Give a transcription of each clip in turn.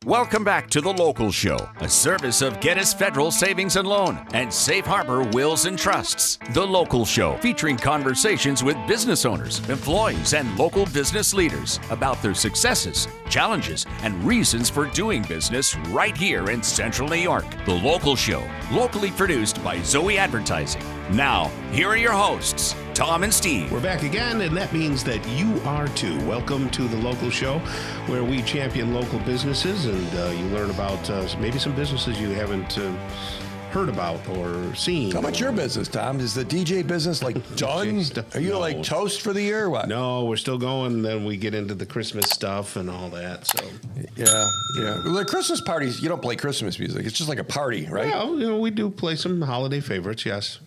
Welcome back to The Local Show, a service of Gettys Federal Savings and Loan and Safe Harbor Wills and Trusts. The Local Show, featuring conversations with business owners, employees, and local business leaders about their successes, challenges, and reasons for doing business right here in Central New York. The Local Show, locally produced by Zoey Advertising. Now, here are your hosts, Tom and Steve. We're back again, and that means that you are too. Welcome to The Local Show, where we champion local businesses, and you learn about maybe some businesses you haven't heard about or seen. How about your business, Tom? Is the DJ business done? Are you toast for the year or what? No, we're still going. Then we get into the Christmas stuff and all that. So yeah. Well, the Christmas parties, you don't play Christmas music. It's just like a party, right? Well, we do play some holiday favorites. Yes.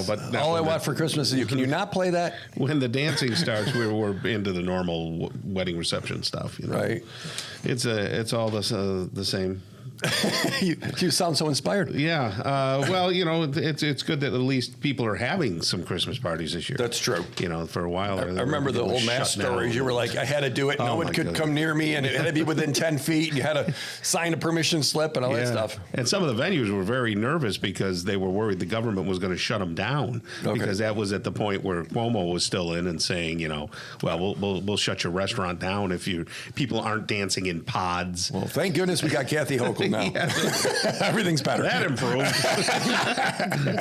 But all I want for Christmas is can you not play that? When the dancing starts, we're into the normal wedding reception stuff. Right. It's all the same. You sound so inspired. Yeah. It's good that at least people are having some Christmas parties this year. That's true. For a while. I remember the old mass stories. You were like, I had to do it. No one could come near me, and it had to be within 10 feet, and you had to sign a permission slip and all that stuff. And some of the venues were very nervous because they were worried the government was going to shut them down because that was at the point where Cuomo was still in and saying, we'll shut your restaurant down if people aren't dancing in pods. Well, thank goodness we got Kathy Hochul now. Everything's better. That improved.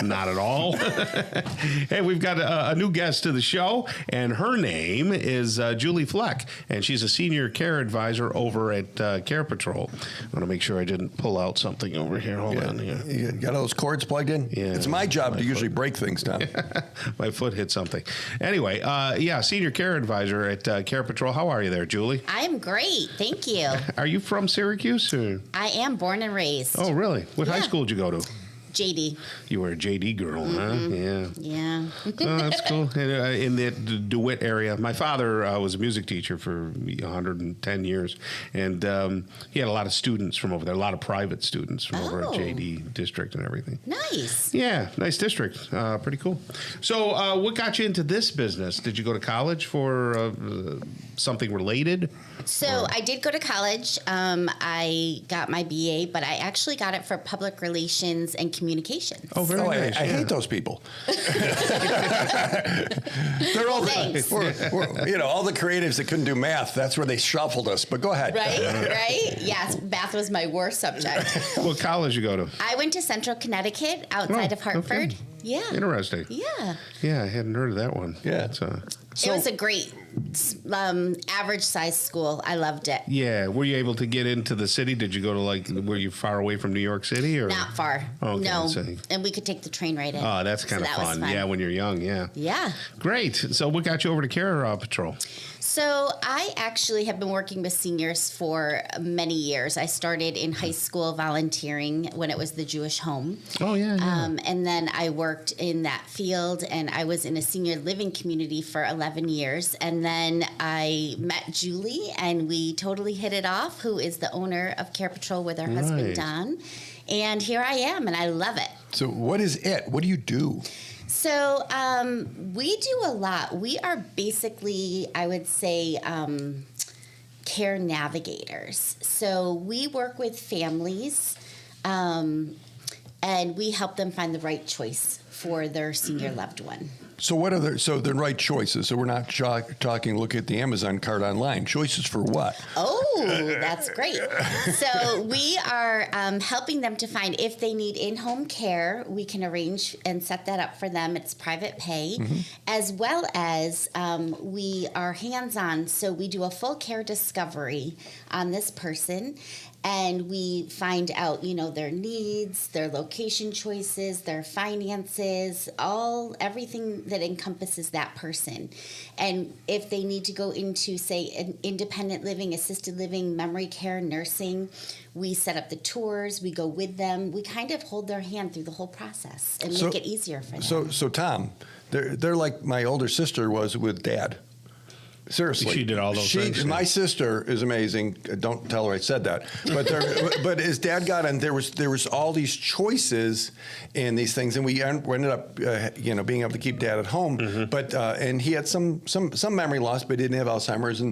Not at all. Hey, we've got a new guest to the show, and her name is Julie Fleck, and she's a senior care advisor over at Care Patrol. I want to make sure I didn't pull out something over here. Hold on. Yeah. You got all those cords plugged in? Yeah. It's my job to usually break things, Tom. My foot hit something. Anyway, senior care advisor at Care Patrol. How are you there, Julie? I'm great. Thank you. Are you from Syracuse? Or? I am born and raised. Oh, really? What high school did you go to? JD. You were a JD girl, huh? Yeah. That's cool. In the DeWitt area. My father was a music teacher for 110 years, and he had a lot of students from over there, a lot of private students from over at JD District and everything. Nice. Yeah, nice district. Pretty cool. So what got you into this business? Did you go to college for something related? So I did go to college. I got my BA, but I actually got it for public relations and communications. Oh, very nice. I hate those people. They're all Thanks. all the creatives that couldn't do math. That's where they shuffled us. But go ahead. Right? Yes, math was my worst subject. What college you go to? I went to Central Connecticut outside of Hartford. Okay. Yeah. Interesting. Yeah. Yeah, I hadn't heard of that one. Yeah. It was a great average size school. I loved it. Yeah. Were you able to get into the city? Did you go to were you far away from New York City or? Not far. Okay, no. And we could take the train right in. Oh, that's kind of fun. Yeah, when you're young. Yeah. Yeah. Great. So what got you over to Care Patrol? So I actually have been working with seniors for many years. I started in high school volunteering when it was the Jewish home. Oh, yeah. And then I worked in that field, and I was in a senior living community for 11 years. And then I met Julie, and we totally hit it off, who is the owner of Care Patrol with her husband, Don. And here I am, and I love it. So what is it? What do you do? So we do a lot. We are basically, I would say, care navigators. So we work with families, and we help them find the right choice for their senior loved one. So what are the right choices? So we're not talking, look at the Amazon cart online. Choices for what? Oh, that's great. So we are helping them to find if they need in-home care, we can arrange and set that up for them. It's private pay, as well as we are hands-on. So we do a full care discovery on this person, and we find out, their needs, their location choices, their finances, everything that encompasses that person. And if they need to go into, say, an independent living, assisted living, memory care, nursing, we set up the tours, we go with them, we kind of hold their hand through the whole process and make it easier for them. So Tom, they're like my older sister was with Dad. Seriously, she did all those things. My sister is amazing. Don't tell her I said that. But but his dad got in. There was all these choices in these things, and we ended up being able to keep Dad at home. But and he had some memory loss, but he didn't have Alzheimer's.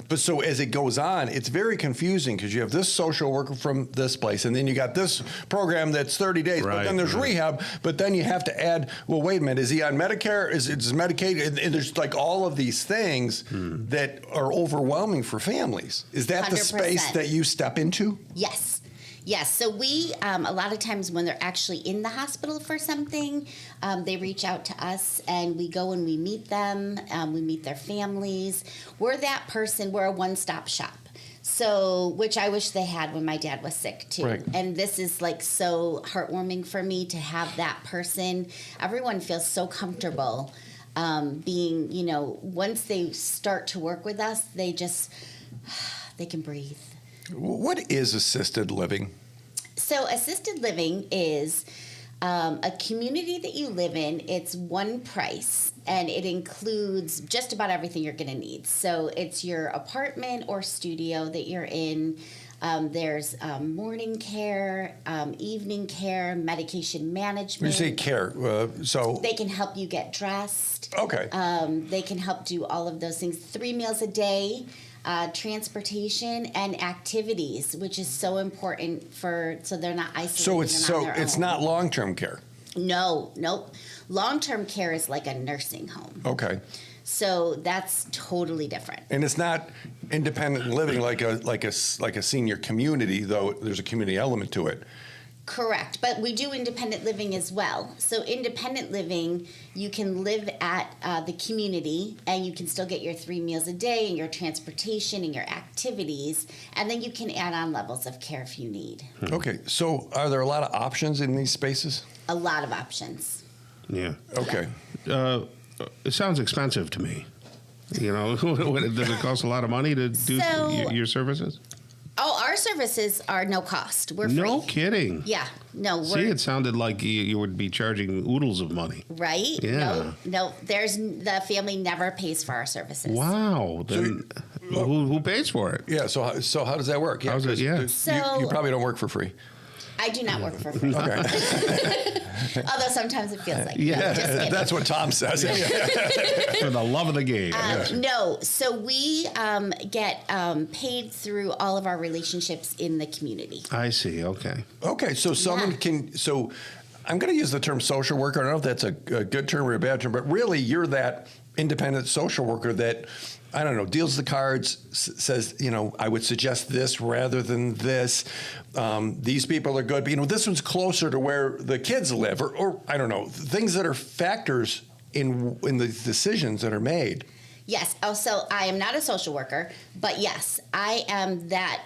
But so as it goes on, it's very confusing because you have this social worker from this place, and then you got this program that's 30 days. But then there's rehab. But then you have to add. Well, wait a minute. Is he on Medicare? Is Medicaid? And there's like all of these things that are overwhelming for families. Is that 100%. The space that you step into? Yes. Yes. So we, a lot of times when they're actually in the hospital for something, they reach out to us and we go and we meet them. We meet their families. We're that person. We're a one-stop shop. So, which I wish they had when my dad was sick too. Right. And this is like so heartwarming for me to have that person. Everyone feels so comfortable being, once they start to work with us, they can breathe. What is assisted living? So assisted living is a community that you live in. It's one price, and it includes just about everything you're going to need. So it's your apartment or studio that you're in. There's morning care, evening care, medication management. When you say care, so... They can help you get dressed. Okay. They can help do all of those things. 3 meals a day, transportation, and activities, which is so important so they're not isolated. So it's not long-term care? No, nope. Long-term care is like a nursing home. Okay. So that's totally different. And it's not independent living like a senior community, though there's a community element to it. Correct. But we do independent living as well. So independent living, you can live at the community and you can still get your 3 meals a day and your transportation and your activities. And then you can add on levels of care if you need. Okay. So are there a lot of options in these spaces? A lot of options. Yeah. Okay. It sounds expensive to me. Does it cost a lot of money to do your services? Oh, our services are no cost. We're free. No kidding. Yeah. No. See, it sounded like you would be charging oodles of money. Right? Yeah. No. The family never pays for our services. Wow. Then who pays for it? Yeah. So how does that work? How's it? Yeah. You probably don't work for free. I do not work for free. Okay. Although sometimes it feels like. Yeah. No, just kidding. That's what Tom says. For the love of the game. No. So we get paid through all of our relationships in the community. I see. Okay. Okay. So someone can. So I'm going to use the term social worker. I don't know if that's a good term or a bad term, but really you're that independent social worker that, I don't know, deals the cards, says, I would suggest this rather than this. These people are good, but, this one's closer to where the kids live, or I don't know, things that are factors in the decisions that are made. Yes. Oh, so I am not a social worker, but yes, I am that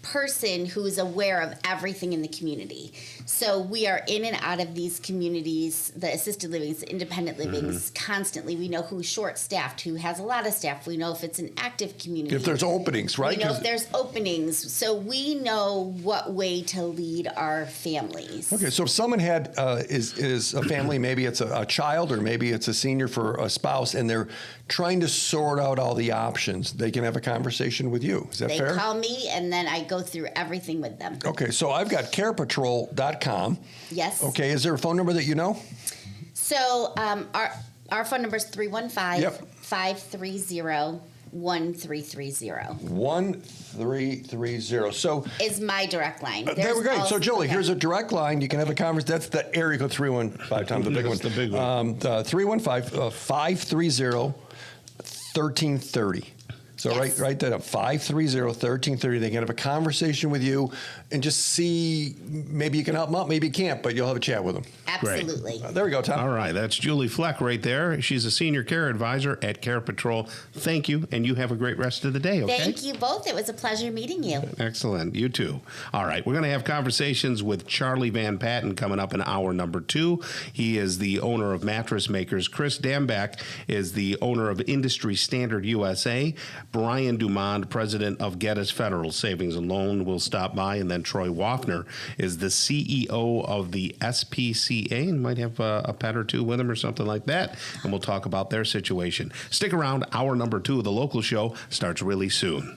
person who is aware of everything in the community. So we are in and out of these communities, the assisted livings, the independent livings, constantly. We know who's short-staffed, who has a lot of staff. We know if it's an active community. If there's openings, right? We know if there's openings. So we know what way to lead our families. Okay, so if someone is a family, maybe it's a child or maybe it's a senior for a spouse, and they're trying to sort out all the options, they can have a conversation with you. Is that fair? They call me, and then I go through everything with them. Okay, so I've got carepatrol.com. Yes. Okay, is there a phone number that you know? So our phone number is 315-530-1330. 1330. So is my direct line. There we go. So Julie, here's a direct line. You can have a conversation. That's the area code 315 times the big one. That's the big one. 315-530-1330. So yes. Write that up, 530-1330. They can have a conversation with you and just see, maybe you can help them out, maybe you can't, but you'll have a chat with them. Absolutely. There we go, Tom. All right, that's Julie Fleck right there. She's a senior care advisor at Care Patrol. Thank you, and you have a great rest of the day, okay? Thank you both. It was a pleasure meeting you. Excellent. You too. All right, we're going to have conversations with Charlie Van Patten coming up in hour number 2. He is the owner of Mattress Makers. Chris Dambach is the owner of Industry Standard USA. Brian Dumond, president of Geddes Federal Savings and Loan, will stop by, and then Troy Waffner is the CEO of the SPCA and might have a pet or two with him or something like that, and we'll talk about their situation. Stick around. Hour number 2 of the local show starts really soon.